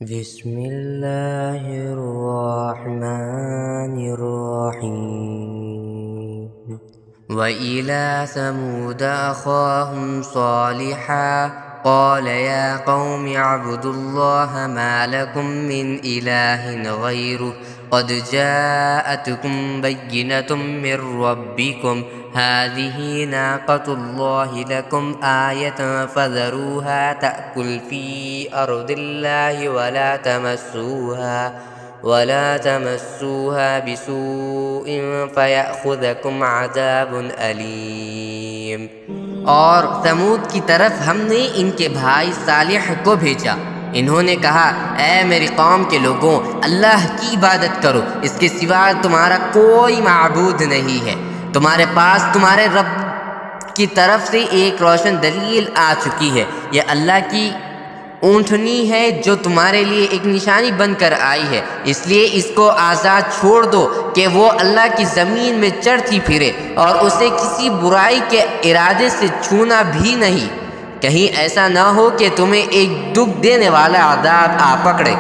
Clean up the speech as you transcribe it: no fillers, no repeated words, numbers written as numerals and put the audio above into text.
बिस्मिल्लाहिर्रहमानिर्रहीम। वइला समूद अख़ाहुम सालिहा क़ाल या क़ौमि अब्दुल्लाह मा लकुम मिन इलाहिन ग़ैरुह क़द जाअतकुम बय्यिनतुम मिर रब्बिकुम हाज़िही नाक़तुल्लाहि लकुम आयतन फ़ज़रूहा तअकुल फ़ी अर्दिल्लाहि वला तमस्सूहा बिसूइन फ़यअख़ुज़कुम अज़ाबुन अलीम। और समूद की तरफ हमने इनके भाई सालिह को भेजा। इन्होंने कहा, ऐ मेरी कौम के लोगों, अल्लाह की इबादत करो, इसके सिवा तुम्हारा कोई माबूद नहीं है। तुम्हारे पास तुम्हारे रब की तरफ से एक रोशन दलील आ चुकी है। यह अल्लाह की ऊँटनी है जो तुम्हारे लिए एक निशानी बनकर आई है, इसलिए इसको आज़ाद छोड़ दो कि वो अल्लाह की ज़मीन में चढ़ती फिरे और उसे किसी बुराई के इरादे से छूना भी नहीं। कहीं ऐसा ना हो कि तुम्हें एक दुख देने वाला अज़ाब आ पकड़े।